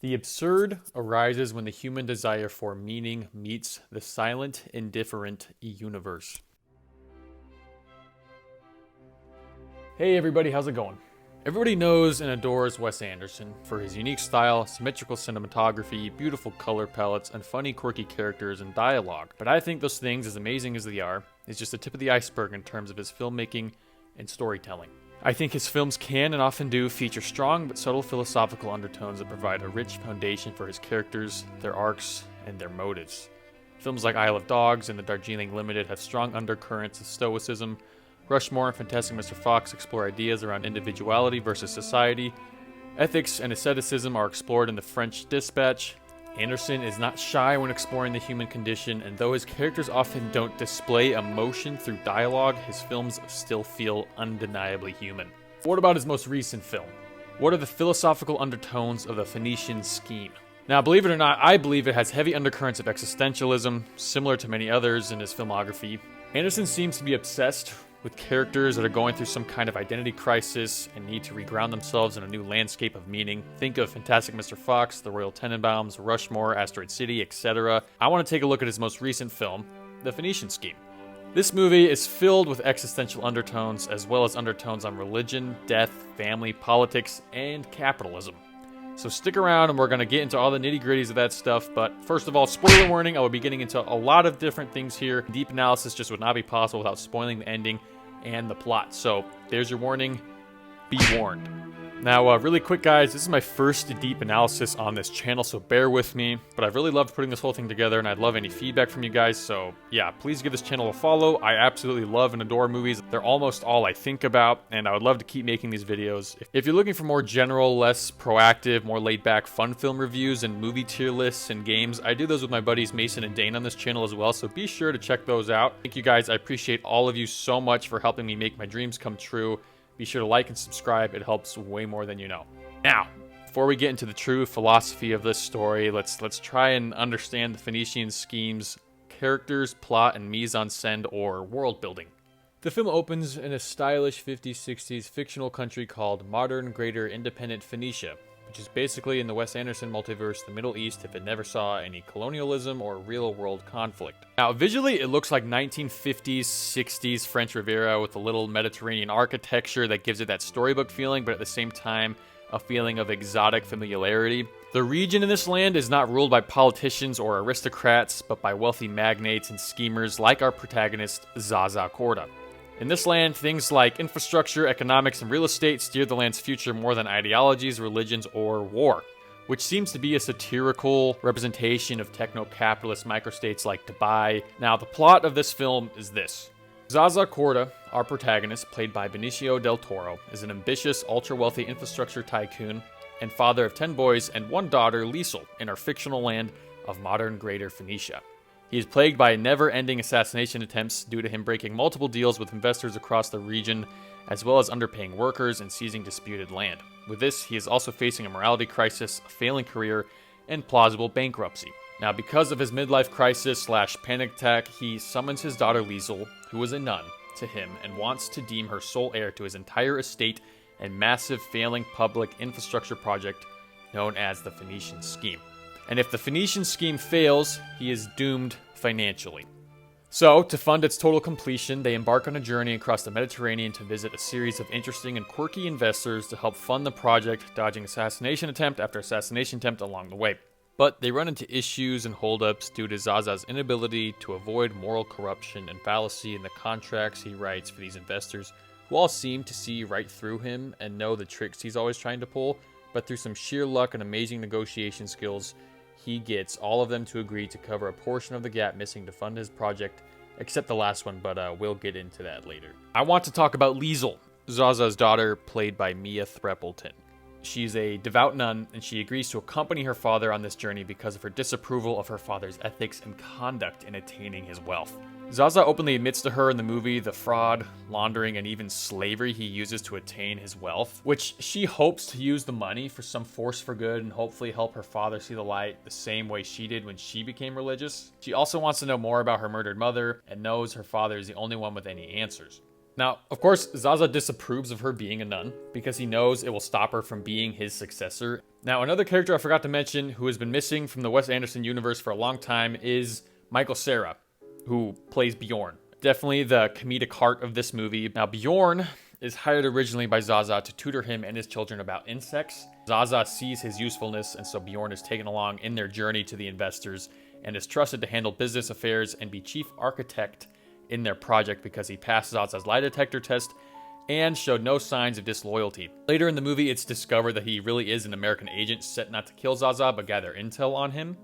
The absurd arises when the human desire for meaning meets the silent, indifferent universe. Hey everybody, how's it going? Everybody knows and adores Wes Anderson for his unique style, symmetrical cinematography, beautiful color palettes, and funny, quirky characters and dialogue. But I think those things, as amazing as they are, is just the tip of the iceberg in terms of his filmmaking and storytelling. I think his films can and often do feature strong but subtle philosophical undertones that provide a rich foundation for his characters, their arcs, and their motives. Films like Isle of Dogs and The Darjeeling Limited have strong undercurrents of stoicism. Rushmore and Fantastic Mr. Fox explore ideas around individuality versus society. Ethics and asceticism are explored in The French Dispatch. Anderson is not shy when exploring the human condition, and though his characters often don't display emotion through dialogue, his films still feel undeniably human. What about his most recent film? What are the philosophical undertones of the Phoenician Scheme? Now, believe it or not, I believe it has heavy undercurrents of existentialism, similar to many others in his filmography. Anderson seems to be obsessed with characters that are going through some kind of identity crisis and need to reground themselves in a new landscape of meaning. Think of Fantastic Mr. Fox, The Royal Tenenbaums, Rushmore, Asteroid City, etc. I want to take a look at his most recent film, The Phoenician Scheme. This movie is filled with existential undertones as well as undertones on religion, death, family, politics, and capitalism. So stick around and we're going to get into all the nitty-gritties of that stuff, but first of all, spoiler warning, I will be getting into a lot of different things here. Deep analysis just would not be possible without spoiling the ending and the plot. So there's your warning, be warned. Now, really quick guys, this is my first deep analysis on this channel, so bear with me, but I've really loved putting this whole thing together and I'd love any feedback from you guys, so yeah, please give this channel a follow. I absolutely love and adore movies. They're almost all I think about, and I would love to keep making these videos. If you're looking for more general, less proactive, more laid-back fun film reviews and movie tier lists and games, I do those with my buddies Mason and Dane on this channel as well, so be sure to check those out. Thank you guys, I appreciate all of you so much for helping me make my dreams come true. Be sure to like and subscribe, it helps way more than you know. Now, before we get into the true philosophy of this story, let's try and understand the Phoenician Scheme's characters, plot, and mise-en-scène or world building. The film opens in a stylish 50s-60s fictional country called modern, greater, independent Phoenicia, which is basically in the Wes Anderson multiverse the Middle East if it never saw any colonialism or real-world conflict. Now, visually, it looks like 1950s, 60s French Riviera with a little Mediterranean architecture that gives it that storybook feeling, but at the same time, a feeling of exotic familiarity. The region in this land is not ruled by politicians or aristocrats, but by wealthy magnates and schemers like our protagonist, Zaza. In this land, things like infrastructure, economics, and real estate steer the land's future more than ideologies, religions, or war, which seems to be a satirical representation of techno-capitalist microstates like Dubai. Now, the plot of this film is this. Zaza, our protagonist, played by Benicio del Toro, is an ambitious, ultra-wealthy infrastructure tycoon and father of 10 boys and 1 daughter, Liesel, in our fictional land of modern Greater Phoenicia. He is plagued by never-ending assassination attempts due to him breaking multiple deals with investors across the region, as well as underpaying workers and seizing disputed land. With this, he is also facing a morality crisis, a failing career, and plausible bankruptcy. Now, because of his midlife crisis/panic attack, he summons his daughter Liesel, who is a nun, to him and wants to deem her sole heir to his entire estate and massive failing public infrastructure project known as the Phoenician Scheme. And if the Phoenician Scheme fails, he is doomed financially. So, to fund its total completion, they embark on a journey across the Mediterranean to visit a series of interesting and quirky investors to help fund the project, dodging assassination attempt after assassination attempt along the way. But they run into issues and holdups due to Zaza's inability to avoid moral corruption and fallacy in the contracts he writes for these investors, who all seem to see right through him and know the tricks he's always trying to pull, but through some sheer luck and amazing negotiation skills, he gets all of them to agree to cover a portion of the gap missing to fund his project, except the last one, but we'll get into that later. I want to talk about Liesel, Zaza's daughter, played by Mia Threppleton. She's a devout nun, and she agrees to accompany her father on this journey because of her disapproval of her father's ethics and conduct in attaining his wealth. Zaza openly admits to her in the movie the fraud, laundering, and even slavery he uses to attain his wealth, which she hopes to use the money for some force for good and hopefully help her father see the light the same way she did when she became religious. She also wants to know more about her murdered mother and knows her father is the only one with any answers. Now, of course, Zaza disapproves of her being a nun because he knows it will stop her from being his successor. Now, another character I forgot to mention who has been missing from the Wes Anderson universe for a long time is Michael Cera, who plays Bjorn. Definitely the comedic heart of this movie. Now, Bjorn is hired originally by Zaza to tutor him and his children about insects. Zaza sees his usefulness, and so Bjorn is taken along in their journey to the investors and is trusted to handle business affairs and be chief architect in their project because he passed Zaza's lie detector test and showed no signs of disloyalty. Later in the movie, it's discovered that he really is an American agent set not to kill Zaza, but gather intel on him.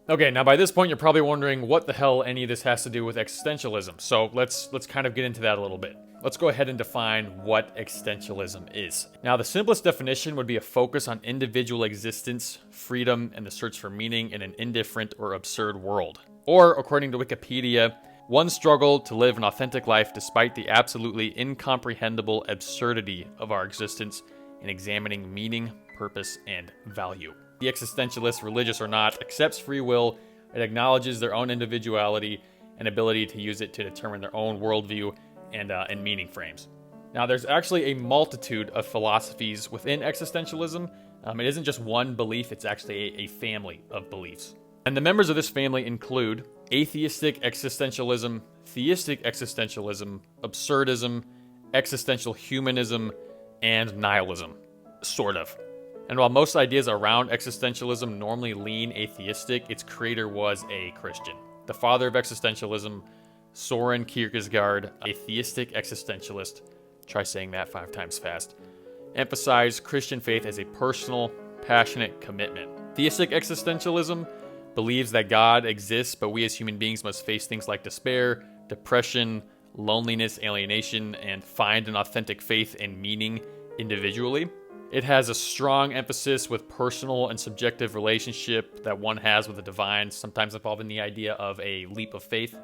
Okay, now by this point, you're probably wondering what the hell any of this has to do with existentialism. So let's kind of get into that a little bit. Let's go ahead and define what existentialism is. Now, the simplest definition would be a focus on individual existence, freedom, and the search for meaning in an indifferent or absurd world. Or, according to Wikipedia, one struggle to live an authentic life despite the absolutely incomprehensible absurdity of our existence in examining meaning, purpose, and value. The existentialist, religious or not, accepts free will, it acknowledges their own individuality and ability to use it to determine their own worldview and meaning frames. Now, there's actually a multitude of philosophies within existentialism. It isn't just one belief, it's actually a family of beliefs. And the members of this family include atheistic existentialism, theistic existentialism, absurdism, existential humanism, and nihilism. Sort of. And while most ideas around existentialism normally lean atheistic, its creator was a Christian. The father of existentialism, Soren Kierkegaard, a theistic existentialist, try saying that 5 times fast, emphasized Christian faith as a personal, passionate commitment. Theistic existentialism believes that God exists, but we as human beings must face things like despair, depression, loneliness, alienation, and find an authentic faith and meaning individually. It has a strong emphasis with personal and subjective relationship that one has with the divine, sometimes involving the idea of a leap of faith.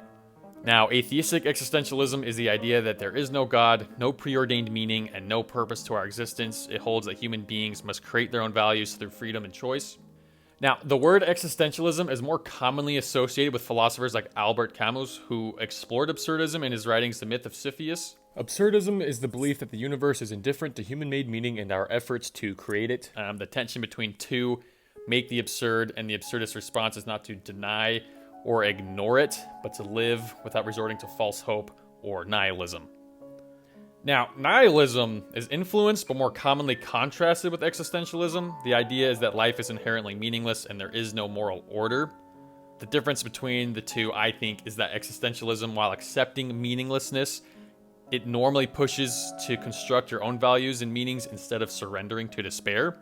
Now, atheistic existentialism is the idea that there is no God, no preordained meaning, and no purpose to our existence. It holds that human beings must create their own values through freedom and choice. Now, the word existentialism is more commonly associated with philosophers like Albert Camus, who explored absurdism in his writings The Myth of Sisyphus. Absurdism is the belief that the universe is indifferent to human-made meaning and our efforts to create it. The tension between two make the absurd, and the absurdist response is not to deny or ignore it, but to live without resorting to false hope or nihilism. Now, nihilism is influenced but more commonly contrasted with existentialism. The idea is that life is inherently meaningless and there is no moral order. The difference between the two, I think, is that existentialism, while accepting meaninglessness, it normally pushes to construct your own values and meanings instead of surrendering to despair.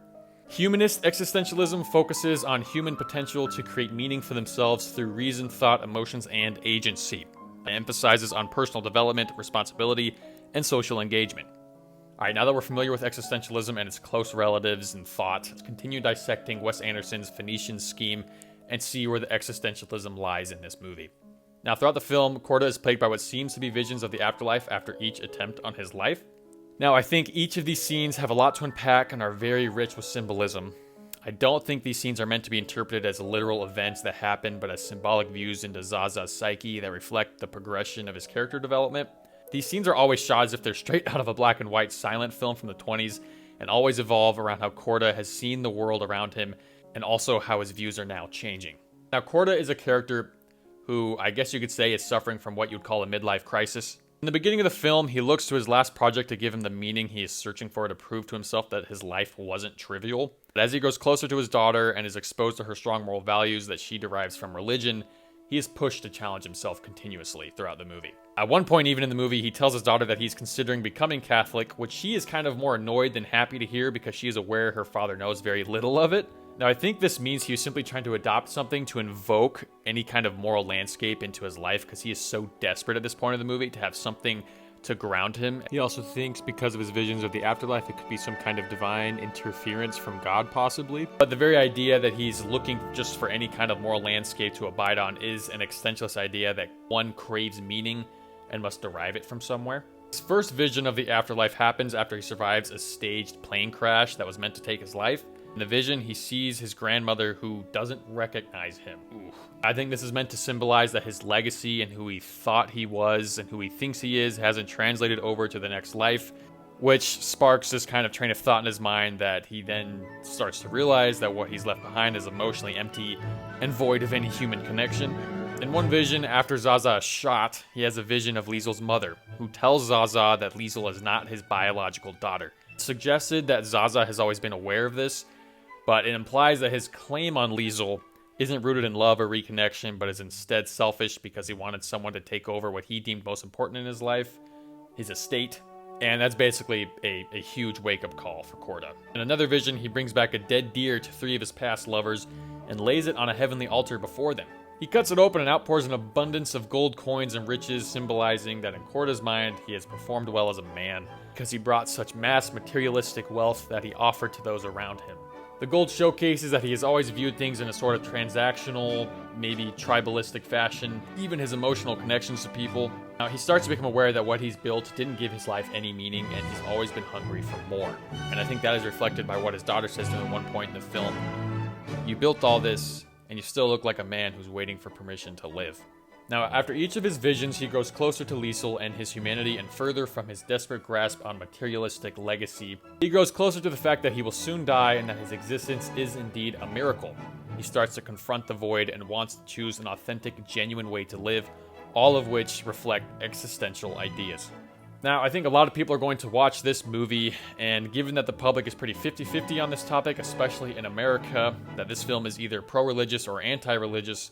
Humanist existentialism focuses on human potential to create meaning for themselves through reason, thought, emotions, and agency. It emphasizes on personal development, responsibility, and social engagement. All right, now that we're familiar with existentialism and its close relatives and thought, let's continue dissecting Wes Anderson's Phoenician Scheme and see where the existentialism lies in this movie. Now, throughout the film, Korda is plagued by what seems to be visions of the afterlife after each attempt on his life. Now, I think each of these scenes have a lot to unpack and are very rich with symbolism. I don't think these scenes are meant to be interpreted as literal events that happen, but as symbolic views into Zaza's psyche that reflect the progression of his character development. These scenes are always shot as if they're straight out of a black and white silent film from the 20s and always evolve around how Korda has seen the world around him and also how his views are now changing. Now, Korda is a character who I guess you could say is suffering from what you'd call a midlife crisis. In the beginning of the film, he looks to his last project to give him the meaning he is searching for to prove to himself that his life wasn't trivial. But as he grows closer to his daughter and is exposed to her strong moral values that she derives from religion, he is pushed to challenge himself continuously throughout the movie. At one point, even in the movie, he tells his daughter that he's considering becoming Catholic, which she is kind of more annoyed than happy to hear because she is aware her father knows very little of it. Now, I think this means he was simply trying to adopt something to invoke any kind of moral landscape into his life because he is so desperate at this point of the movie to have something to ground him. He also thinks because of his visions of the afterlife, it could be some kind of divine interference from God, possibly. But the very idea that he's looking just for any kind of moral landscape to abide on is an existentialist idea that one craves meaning and must derive it from somewhere. His first vision of the afterlife happens after he survives a staged plane crash that was meant to take his life. In the vision, he sees his grandmother who doesn't recognize him. Ooh. I think this is meant to symbolize that his legacy and who he thought he was and who he thinks he is hasn't translated over to the next life, which sparks this kind of train of thought in his mind that he then starts to realize that what he's left behind is emotionally empty and void of any human connection. In one vision, after Zaza is shot, he has a vision of Liesel's mother, who tells Zaza that Liesel is not his biological daughter. It's suggested that Zaza has always been aware of this, but it implies that his claim on Liesel isn't rooted in love or reconnection, but is instead selfish because he wanted someone to take over what he deemed most important in his life, his estate. And that's basically a huge wake-up call for Korda. In another vision, he brings back a dead deer to 3 of his past lovers and lays it on a heavenly altar before them. He cuts it open and outpours an abundance of gold coins and riches, symbolizing that in Korda's mind, he has performed well as a man because he brought such mass materialistic wealth that he offered to those around him. The gold showcases that he has always viewed things in a sort of transactional, maybe tribalistic fashion, even his emotional connections to people. Now, he starts to become aware that what he's built didn't give his life any meaning, and he's always been hungry for more. And I think that is reflected by what his daughter says to him at one point in the film. You built all this, and you still look like a man who's waiting for permission to live. Now, after each of his visions, he grows closer to Liesel and his humanity and further from his desperate grasp on materialistic legacy. He grows closer to the fact that he will soon die and that his existence is indeed a miracle. He starts to confront the void and wants to choose an authentic, genuine way to live, all of which reflect existential ideas. Now, I think a lot of people are going to watch this movie, and given that the public is pretty 50-50 on this topic, especially in America, that this film is either pro-religious or anti-religious,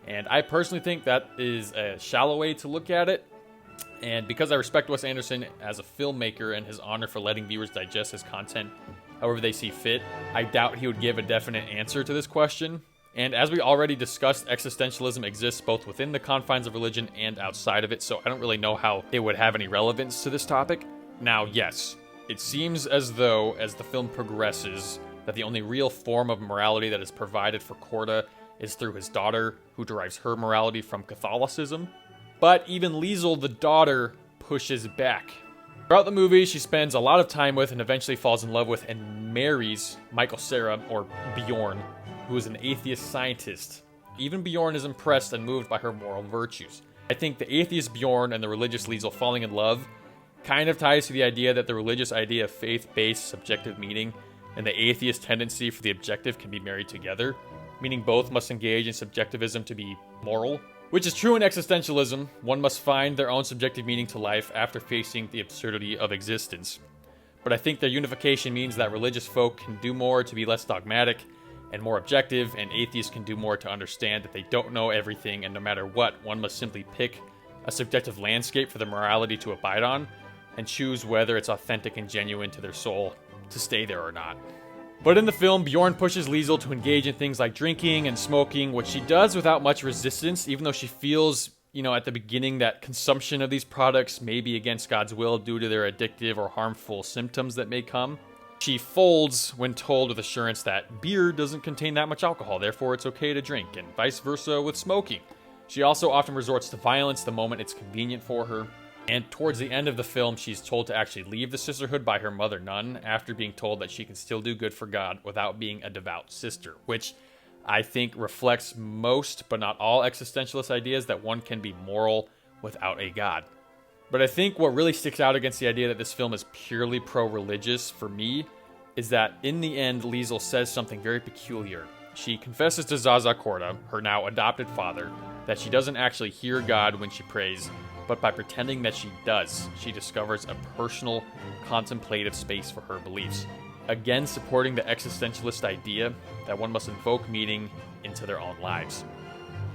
and I personally think that is a shallow way to look at it. And because I respect Wes Anderson as a filmmaker and his honor for letting viewers digest his content however they see fit, I doubt he would give a definite answer to this question. And as we already discussed, existentialism exists both within the confines of religion and outside of it, so I don't really know how it would have any relevance to this topic. Now, yes, it seems as though, as the film progresses, that the only real form of morality that is provided for Korda is through his daughter, who derives her morality from Catholicism. But even Liesel, the daughter, pushes back. Throughout the movie, she spends a lot of time with and eventually falls in love with and marries Michael Cera, or Bjorn, who is an atheist scientist. Even Bjorn is impressed and moved by her moral virtues. I think the atheist Bjorn and the religious Liesel falling in love kind of ties to the idea that the religious idea of faith-based subjective meaning and the atheist tendency for the objective can be married together, meaning both must engage in subjectivism to be moral. Which is true in existentialism. One must find their own subjective meaning to life after facing the absurdity of existence. But I think their unification means that religious folk can do more to be less dogmatic and more objective, and atheists can do more to understand that they don't know everything, and no matter what, one must simply pick a subjective landscape for their morality to abide on, and choose whether it's authentic and genuine to their soul to stay there or not. But in the film, Bjorn pushes Liesel to engage in things like drinking and smoking, which she does without much resistance, even though she feels, at the beginning that consumption of these products may be against God's will due to their addictive or harmful symptoms that may come. She folds when told with assurance that beer doesn't contain that much alcohol, therefore it's okay to drink, and vice versa with smoking. She also often resorts to violence the moment it's convenient for her. And towards the end of the film, she's told to actually leave the sisterhood by her mother nun after being told that she can still do good for God without being a devout sister, which I think reflects most, but not all, existentialist ideas that one can be moral without a God. But I think what really sticks out against the idea that this film is purely pro-religious for me is that in the end, Liesel says something very peculiar. She confesses to Zaza Korda, her now adopted father, that she doesn't actually hear God when she prays, but by pretending that she does, she discovers a personal, contemplative space for her beliefs. Again, supporting the existentialist idea that one must invoke meaning into their own lives.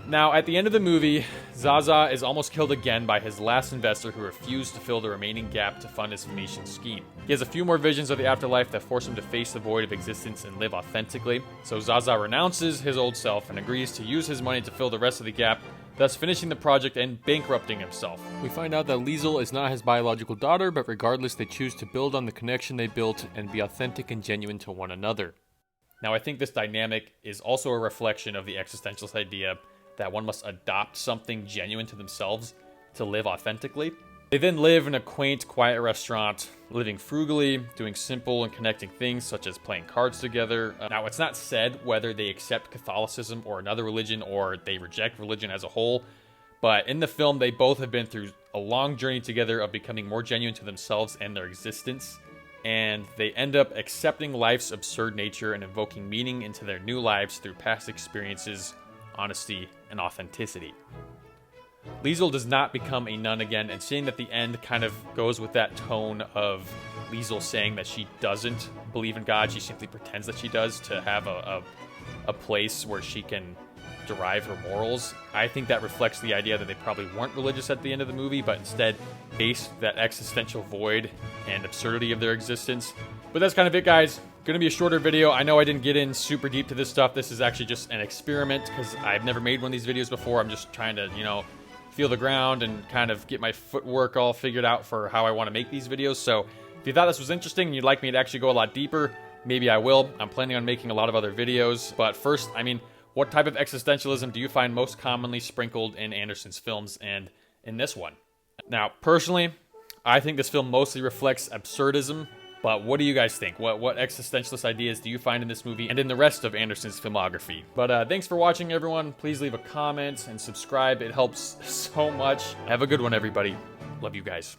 Now, at the end of the movie, Zaza is almost killed again by his last investor who refused to fill the remaining gap to fund his Phoenician scheme. He has a few more visions of the afterlife that force him to face the void of existence and live authentically, so Zaza renounces his old self and agrees to use his money to fill the rest of the gap, thus finishing the project and bankrupting himself. We find out that Liesel is not his biological daughter, but regardless they choose to build on the connection they built and be authentic and genuine to one another. Now, I think this dynamic is also a reflection of the existentialist idea that one must adopt something genuine to themselves to live authentically. They then live in a quaint, quiet restaurant, living frugally, doing simple and connecting things such as playing cards together. Now, it's not said whether they accept Catholicism or another religion or they reject religion as a whole, but in the film, they both have been through a long journey together of becoming more genuine to themselves and their existence, and they end up accepting life's absurd nature and invoking meaning into their new lives through past experiences, honesty, and authenticity. Liesl does not become a nun again, and seeing that the end kind of goes with that tone of Liesl saying that she doesn't believe in God, she simply pretends that she does to have a place where she can derive her morals. I think that reflects the idea that they probably weren't religious at the end of the movie, but instead faced that existential void and absurdity of their existence. But that's kind of it, guys. Gonna be a shorter video. I know I didn't get in super deep to this stuff. This is actually just an experiment because I've never made one of these videos before. I'm just trying to, feel the ground and kind of get my footwork all figured out for how I want to make these videos. So if you thought this was interesting and you'd like me to actually go a lot deeper, maybe I will. I'm planning on making a lot of other videos. But first, what type of existentialism do you find most commonly sprinkled in Anderson's films and in this one? Now, personally, I think this film mostly reflects absurdism. But what do you guys think? What existentialist ideas do you find in this movie and in the rest of Anderson's filmography? But thanks for watching, everyone. Please leave a comment and subscribe. It helps so much. Have a good one, everybody. Love you guys.